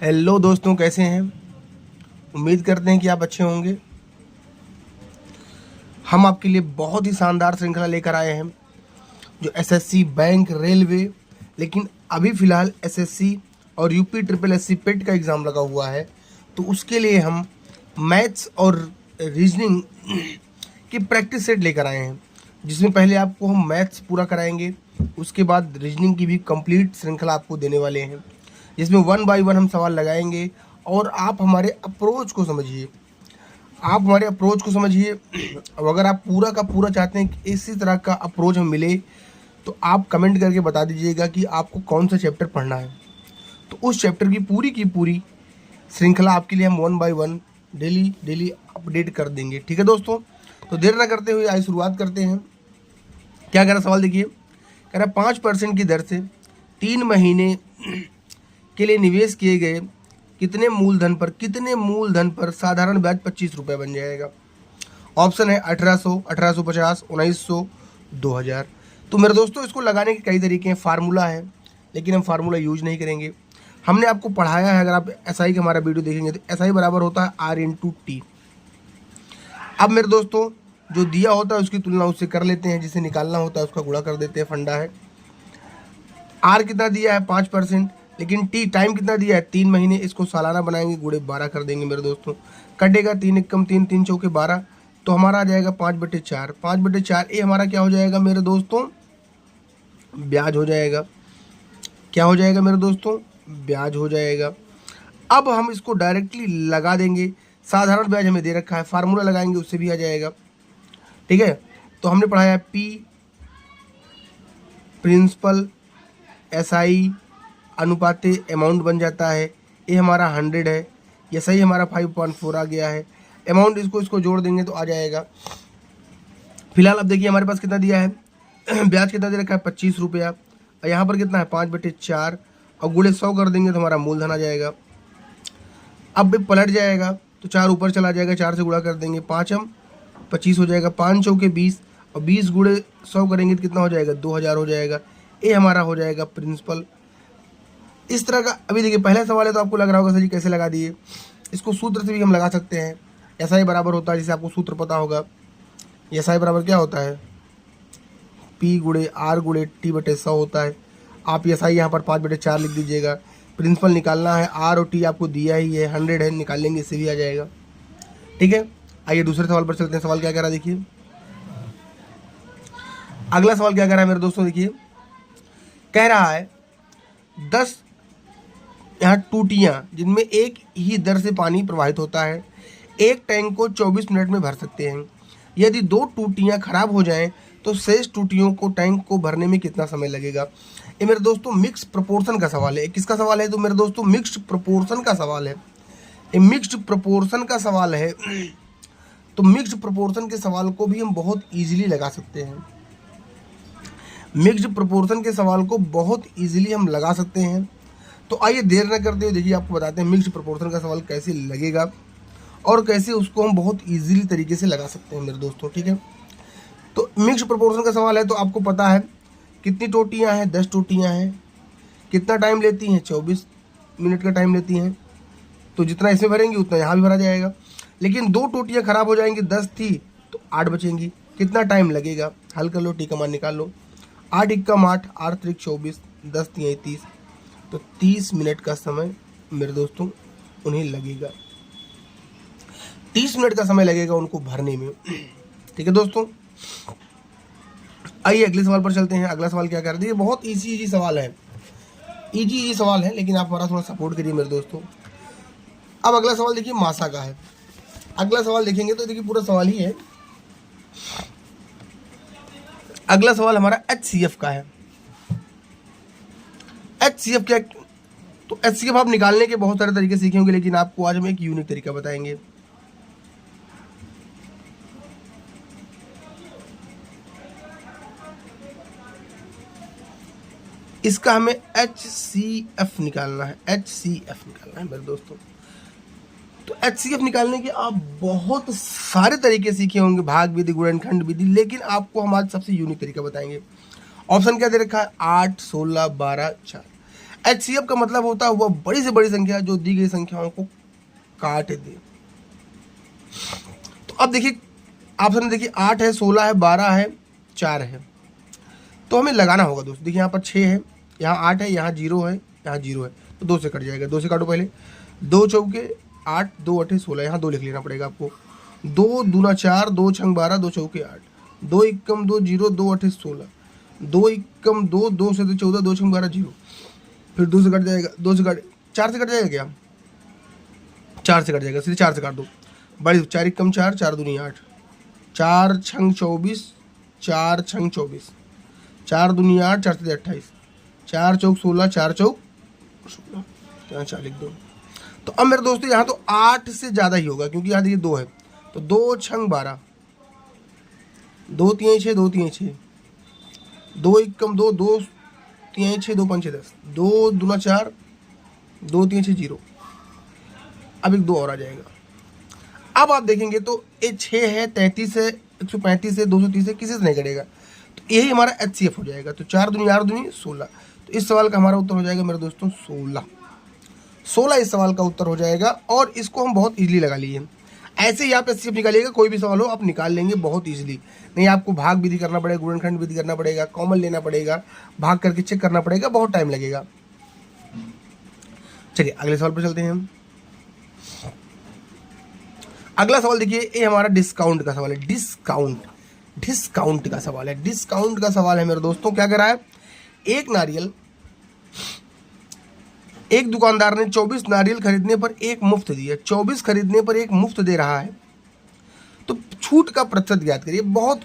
Hello दोस्तों, कैसे हैं। उम्मीद करते हैं कि आप अच्छे होंगे। हम आपके लिए बहुत ही शानदार श्रृंखला लेकर आए हैं जो एसएससी, बैंक, रेलवे, लेकिन अभी फ़िलहाल एसएससी और यूपी ट्रिपल एससी पेट का एग्ज़ाम लगा हुआ है। तो उसके लिए हम मैथ्स और रीजनिंग की प्रैक्टिस सेट लेकर आए हैं, जिसमें पहले आपको हम मैथ्स पूरा कराएंगे, उसके बाद रीजनिंग की भी कंप्लीट श्रृंखला आपको देने वाले हैं, जिसमें वन बाय वन हम सवाल लगाएंगे। और आप हमारे अप्रोच को समझिए, अब अगर आप पूरा का पूरा चाहते हैं कि इसी तरह का अप्रोच हमें मिले, तो आप कमेंट करके बता दीजिएगा कि आपको कौन सा चैप्टर पढ़ना है। तो उस चैप्टर की पूरी श्रृंखला आपके लिए हम one by one daily update कर देंगे। ठीक है दोस्तों, तो देर ना करते हुए आइए शुरुआत करते हैं। क्या कह रहा सवाल देखिए, कह रहा 5% की दर से 3 महीने के लिए निवेश किए गए कितने मूलधन पर साधारण ब्याज 25 रुपये बन जाएगा। ऑप्शन है 1800, 1850, 1900, 2000। तो मेरे दोस्तों, इसको लगाने के कई तरीके हैं। फार्मूला है, लेकिन हम फार्मूला यूज नहीं करेंगे। हमने आपको पढ़ाया है, अगर आप एसआई का हमारा वीडियो देखेंगे तो एसआई बराबर होता है R/T। अब मेरे दोस्तों, जो दिया होता है उसकी तुलना उससे कर लेते हैं, जिसे निकालना होता है उसका गुणा कर देते हैं। फंडा है। आर कितना दिया है 5%, लेकिन टी टाइम कितना दिया है 3 महीने। इसको सालाना बनाएंगे, गुणे 12 कर देंगे मेरे दोस्तों। कटेगा 3 एकम 3, 3 चौके 12, तो हमारा आ जाएगा 5/4। 5/4 ये हमारा क्या हो जाएगा मेरे दोस्तों, ब्याज हो जाएगा। क्या हो जाएगा मेरे दोस्तों, ब्याज हो जाएगा। अब हम इसको डायरेक्टली लगा देंगे। साधारण ब्याज हमें दे रखा है, फार्मूला लगाएंगे उससे भी आ जाएगा। ठीक है, तो हमने पढ़ाया पी प्रिंसिपल एसआई अनुपाते अमाउंट बन जाता है। ये हमारा 100 है, ये सही हमारा 5.4 आ गया है। अमाउंट इसको जोड़ देंगे तो आ जाएगा। फिलहाल अब देखिए हमारे पास कितना दिया है ब्याज कितना दे रखा है 25 रुपया, और यहाँ पर कितना है 5/4, और गुणे 100 कर देंगे तो हमारा मूलधन आ जाएगा। अब भी पलट जाएगा तो 4 ऊपर चला जाएगा, 4 से गुणा कर देंगे, 5 हम 25 हो जाएगा, 5 चौके 20, और 20 गुणे 100 करेंगे तो कितना हो जाएगा 2000 हो जाएगा। ये हमारा हो जाएगा प्रिंसिपल। इस तरह का। अभी देखिए पहला सवाल है तो आपको लग रहा होगा सर जी कैसे लगा दिए। इसको सूत्र से भी हम लगा सकते हैं। एसआई बराबर होता है, जिसे आपको सूत्र पता होगा, एसआई बराबर क्या होता है, पी गुणे आर गुणे T/100 होता है। आप एसआई यहाँ पर 5/4 लिख दीजिएगा। प्रिंसिपल निकालना है, आर और टी आपको दिया ही है, 100 है, निकाल लेंगे, इससे भी आ जाएगा। ठीक है, आइए दूसरे सवाल पर चलते हैं। सवाल क्या कह रहा है देखिए, अगला सवाल क्या कह रहा है मेरे दोस्तों, देखिए कह रहा है 10 यहाँ टूटियाँ जिनमें एक ही दर से पानी प्रवाहित होता है, एक टैंक को 24 मिनट में भर सकते हैं। यदि 2 टूटियाँ खराब हो जाएं तो शेष टूटियों को टैंक को भरने में कितना समय लगेगा। ये मेरे दोस्तों मिक्स प्रोपोर्शन का सवाल है। किसका सवाल है, तो मेरे दोस्तों मिक्स्ड प्रोपोर्शन का सवाल है। ये मिक्स्ड प्रोपोर्शन का सवाल है। तो मिक्स्ड प्रोपोर्शन के सवाल को भी हम बहुत ईजिली लगा सकते हैं। मिक्स्ड प्रोपोर्शन के सवाल को बहुत ईजिली हम लगा सकते हैं। तो आइए देर न करते हुए देखिए आपको बताते हैं मिक्स्ड प्रोपोर्शन का सवाल कैसे लगेगा और कैसे उसको हम बहुत इजीली तरीके से लगा सकते हैं मेरे दोस्तों। ठीक है, तो मिक्स्ड प्रोपोर्शन का सवाल है तो आपको पता है कितनी टोटियाँ हैं, 10 टोटियाँ हैं। कितना टाइम लेती हैं, 24 मिनट का टाइम लेती हैं। तो जितना इसमें भरेंगे उतना यहाँ भी भरा जाएगा। लेकिन 2 टोटियाँ खराब हो जाएंगी, 10 थी तो 8 बचेंगी। कितना टाइम लगेगा, हल कर लो, टी का मान निकाल लो। 8 एकम 8, 8 त्रिक 24, 10 तियाई 30, तो 30 मिनट का समय मेरे दोस्तों उन्हें लगेगा। 30 मिनट का समय लगेगा उनको भरने में। ठीक है दोस्तों, आइए अगले सवाल पर चलते हैं। अगला सवाल क्या कर रहे हैं, बहुत इजी सवाल है, इजी सवाल है, लेकिन आप हमारा थोड़ा सपोर्ट करिए मेरे दोस्तों। अब अगला सवाल देखिए मासा का है। अगला सवाल देखेंगे तो देखिए पूरा सवाल ही है। अगला सवाल हमारा HCF का है। HCF क्या, तो HCF आप निकालने के बहुत सारे तरीके सीखे होंगे, लेकिन आपको आज हम एक यूनिक तरीका बताएंगे। इसका हमें HCF निकालना है, HCF निकालना है मेरे दोस्तों। तो HCF निकालने के आप बहुत सारे तरीके सीखे होंगे, भाग विधि, गुणनखंड विधि, लेकिन आपको हम आज सबसे यूनिक तरीका बताएंगे। ऑप्शन क्या दे रखा है, 8, 16, 12, 4। HCF का मतलब होता है वह बड़ी से बड़ी संख्या जो दी गई संख्याओं को काट दे। तो अब देखिए ऑप्शन देखिए 8 है, 16 है, 12 है, 4 है। तो हमें लगाना होगा दोस्तों। देखिए यहाँ पर 6 है, यहाँ 8 है, यहाँ 0 है, यहाँ 0 है, तो 2 से कट जाएगा। 2 से काटो पहले, 2 चौके 8, 2 अठे 16, यहाँ 2 लिख लेना पड़ेगा आपको। 2 दूना 4, 2 छंग 12, 2 चौके 8, 2 इक्कम 2 0, 2 अठे 16, 2 इक्कम 2, 2 से 14, 2 छंग 12 0, फिर 2 से कट जाएगा, 2 से कट 4 से कट जाएगा क्या, 4 से कट जाएगा, सीधे 4 से काट दो। बड़ी 4 इक्कम 4, 4 दूनी 8, 4 छंग 24, 4 छंग 24, 4 दूनी 8, 4 से 28, 4 चौक 16, 4 चौक 16, यहाँ 4 लिख दो। तो अब मेरे दोस्तों यहाँ तो 8 से ज़्यादा ही होगा क्योंकि यहाँ देखिए 2 है, तो 2 छंग 12, 2 3 6, 2 3 6, 2 इक्कम 2, 2 3 6, 2 5 6 10, 2 दूना 4, 2 3 6 0, अब एक 2 और आ जाएगा। अब आप देखेंगे तो ये 6 है, 33 है, 135 है, 230 है, किसी से नहीं कटेगा, तो यही हमारा HCF हो जाएगा। तो 4 दूनी 8 दूनी 16, तो इस सवाल का हमारा उत्तर हो जाएगा मेरे दोस्तों 16 इस सवाल का उत्तर हो जाएगा। और इसको हम बहुत इजीली लगा लिए। ऐसे ही आप HCF निकालिएगा, कोई भी सवाल हो आप निकाल लेंगे बहुत इजीली। नहीं आपको भाग विधि करना पड़ेगा, गुणनखंड विधि करना पड़ेगा, कॉमन लेना पड़ेगा, भाग करके चेक करना पड़ेगा, बहुत टाइम लगेगा। चलिए अगले सवाल पर चलते हैं हम। अगला सवाल देखिए, ये हमारा डिस्काउंट का सवाल है। डिस्काउंट का सवाल है। डिस्काउंट का सवाल है मेरे दोस्तों। क्या करा है, एक नारियल, एक दुकानदार ने 24 नारियल खरीदने पर एक मुफ्त दिया, 24 खरीदने पर एक मुफ्त दे रहा है, तो छूट का प्रतिशत ज्ञात करिए। बहुत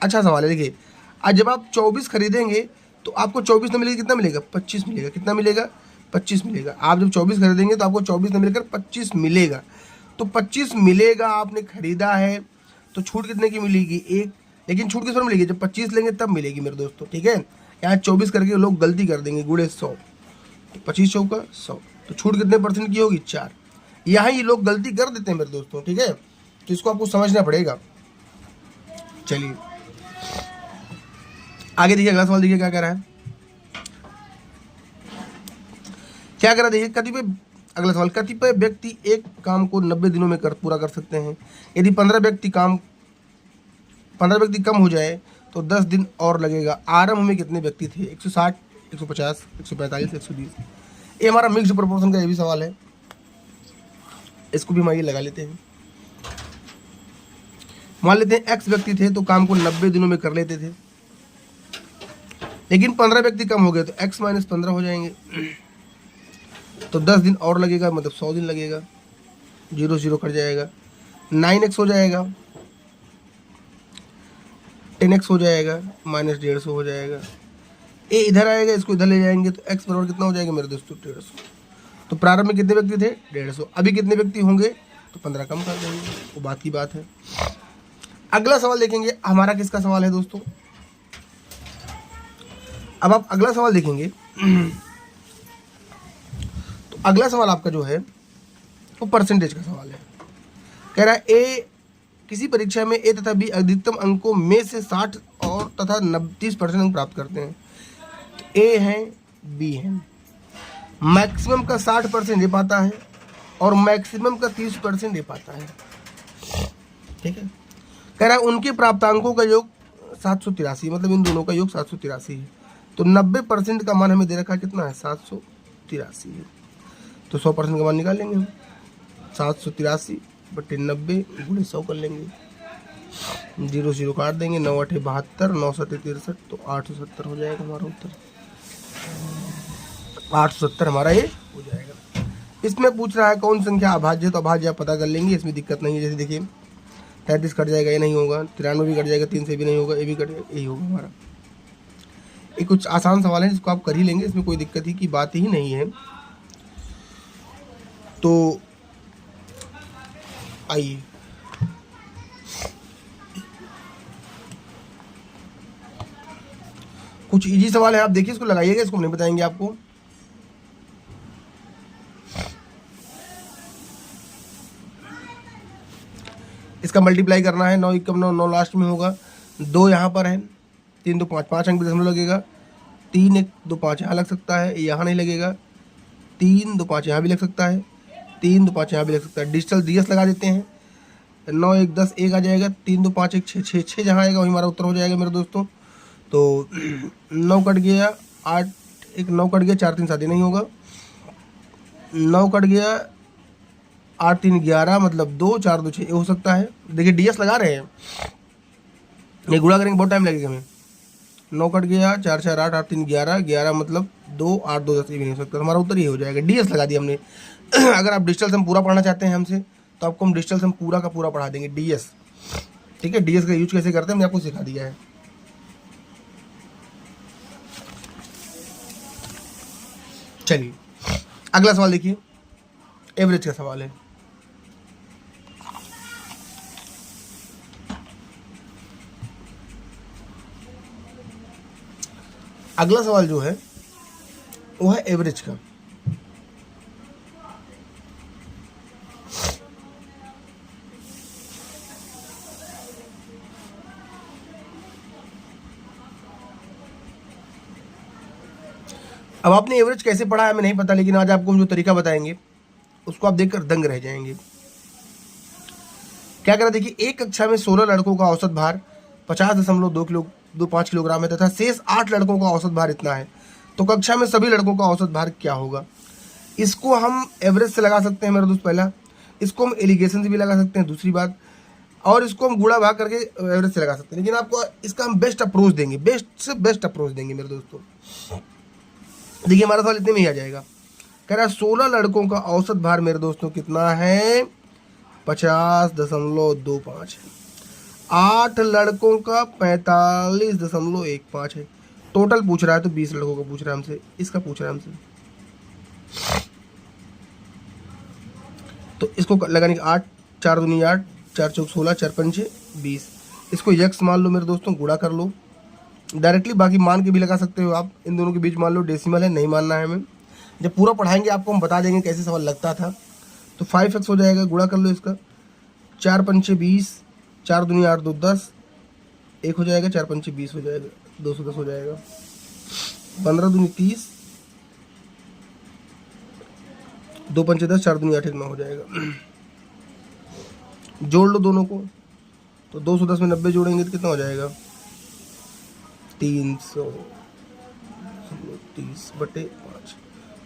अच्छा सवाल है। देखिए आज जब आप 24 खरीदेंगे तो आपको 24 न मिलेगा, कितना मिलेगा, 25 मिलेगा। कितना मिलेगा, 25 मिलेगा। आप जब 24 खरीदेंगे तो आपको 24 न मिलकर 25 मिलेगा। तो 25 मिलेगा, आपने खरीदा है, तो छूट कितने की मिलेगी, एक। लेकिन छूट किस पर मिलेगी, जब 25 लेंगे तब मिलेगी मेरे दोस्तों, ठीक है। यहाँ 24 करके लोग गलती कर देंगे, गुड़े 100, तो 25 चौका 100, तो छूट कितने परसेंट की होगी, 4। यहाँ ये लोग गलती कर देते हैं मेरे दोस्तों, ठीक है। तो इसको आपको समझना पड़ेगा। चलिए आगे देखिए, अगला सवाल देखिए क्या कह रहा है, क्या कह रहा है देखिए। कतिपय, अगला सवाल, कतिपय व्यक्ति एक काम को 90 दिनों में पूरा कर सकते हैं। यदि 15 व्यक्ति कम हो जाए तो 10 दिन और लगेगा। आरंभ में कितने व्यक्ति थे, 160, 150, 145, 120। ये हमारा मिक्स्ड प्रोपोर्शन का ये भी सवाल है, इसको भी हम आइए लगा लेते हैं। मान लेते हैं x व्यक्ति थे तो काम को 90 दिनों में कर लेते थे, लेकिन 15 व्यक्ति कम हो गए तो x - 15 हो जाएंगे, तो 10 दिन और लगेगा, मतलब 100 दिन लगेगा। 0 0 कट जाएगा, 9x हो जाएगा, 10x हो जाएगा, -150 हो जाएगा। ए इधर आएगा, इसको इधर ले जाएंगे तो x बराबर कितना हो जाएगा मेरे दोस्तों, 150। तो प्रारंभ में कितने व्यक्ति थे, 150। अभी कितने व्यक्ति होंगे, तो 15 कम कर देंगे, वो बात की बात है। अगला सवाल देखेंगे, हमारा किसका सवाल है दोस्तों। अब आप अगला सवाल देखेंगे तो अगला सवाल आपका जो है वो परसेंटेज का सवाल है। कह रहा है ए किसी परीक्षा में ए तथा बी अधिकतम अंकों में से 60 और तथा 30% अंक प्राप्त करते हैं। तो ए है, बी है, मैक्सिमम का 60% ये पाता है और मैक्सिमम का 30% ये पाता है, ठीक है। कह रहा है उनके प्राप्तांकों का योग 783, मतलब इन दोनों का योग 783 है। तो 90% का मान हमें दे रखा है, कितना है, 783 है। तो 100% का मान निकाल लेंगे हम, 783 बटे 90 गुणे 100 कर लेंगे, 0 0 काट देंगे, 9 8 72, 9 7 63, तो 870 हो जाएगा हमारा उत्तर। 870 हमारा ये हो जाएगा। इसमें पूछ रहा है कौन संख्या अभाज्य, तो अभाज्य आप पता कर लेंगे, इसमें दिक्कत नहीं है। जैसे देखिए 33 कट जाएगा, ये नहीं होगा, 93 भी कट जाएगा, 3 से भी नहीं होगा, ये भी कट जाएगा, यही होगा हमारा। ये कुछ आसान सवाल है जिसको आप कर ही लेंगे, इसमें कोई दिक्कत ही की बात ही नहीं है। तो आइए कुछ इजी सवाल है, आप देखिए इसको लगाइएगा, इसको नहीं बताएंगे आपको। इसका मल्टीप्लाई करना है, 9 एकम 9, 9 लास्ट में होगा, 2 यहाँ पर है, 3 2 5, 5 अंक भी दशमलव लगेगा, 3 1 2 5 यहाँ लग सकता है, यहाँ नहीं लगेगा। 3 2 5 यहाँ भी लग सकता है, 3 2 5 यहाँ भी लग सकता है। डिजिटल DS लगा देते हैं। 9 1 10 1 आ जाएगा, 3 2 5 1 6 6 6 जहाँ आएगा वही हमारा उत्तर हो जाएगा मेरे दोस्तों। तो 9 कट गया, 8 1 9 कट गया, 4 3 7 नहीं होगा, 9 कट गया, 8 3 11 मतलब 2 4 2 6 हो सकता है। देखिए DS लगा रहे हैं, ये गुणा करेंगे बहुत टाइम लगेगा हमें। 9 कट गया, 4 4 8 8 3 11 11 मतलब 2 8 2 10 ये भी नहीं हो सकता। हमारा उत्तर ये हो जाएगा, DS लगा दिया हमने। अगर आप डिजिटल सम पूरा पढ़ना चाहते हैं हमसे तो आपको हम डिजिटल सम पूरा का पूरा पढ़ा देंगे, DS। ठीक है, DS का यूज कैसे करते हैं हमने आपको सिखा दिया है। चलिए अगला सवाल देखिए, एवरेज का सवाल है। अगला सवाल जो है वो है एवरेज का। अब आपने एवरेज कैसे पढ़ा है हमें नहीं पता, लेकिन आज आपको हम जो तरीका बताएंगे उसको आप देखकर दंग रह जाएंगे। क्या करा, देखिए एक कक्षा में 16 लड़कों का औसत भार 50.25 किलोग्राम है तथा शेष 8 लड़कों का औसत भार इतना है, तो कक्षा में सभी लड़कों का औसत भार क्या होगा। इसको हम एवरेज से लगा सकते हैं मेरे दोस्त, पहला। इसको हम एलिगेशन से भी लगा सकते हैं, दूसरी बात। और इसको हम गुणा भाग करके एवरेज से लगा सकते हैं, लेकिन आपको इसका हम बेस्ट अप्रोच देंगे, बेस्ट से बेस्ट अप्रोच देंगे मेरे दोस्तों। देखिए हमारा सवाल इतने में ही आ जाएगा। कह रहा है 16 लड़कों का औसत भार मेरे दोस्तों कितना है, 50.25 है। 8 लड़कों का 45.15 है। टोटल पूछ रहा है तो 20 लड़कों का पूछ रहा है हमसे, इसका पूछ रहा है हमसे। तो इसको लगाने का 8 4 दूनी 8 4 चौक 16 4 पंचे 20। इसको यक्स मान लो मेरे दोस्तों, गुणा कर लो डायरेक्टली, बाकी मान के भी लगा सकते हो आप। इन दोनों के बीच मान लो डेसिमल है, नहीं मानना है हमें। जब पूरा पढ़ाएंगे आपको हम बता देंगे कैसे सवाल लगता था। तो 5x हो जाएगा, गुणा कर लो इसका, 4 पंचे 20, 4 दूनी 8 2 10, 1 हो जाएगा, 4 पंचे 20 हो जाएगा, 210 हो जाएगा, 15 दूनी 30, 2 पंचे 10, 4 दूनी 8 1 9 हो जाएगा। जोड़ लो दोनों को, तो 210 में 90 जोड़ेंगे तो कितना हो जाएगा, 330/5,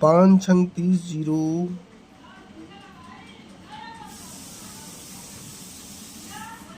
5 छंग 30 0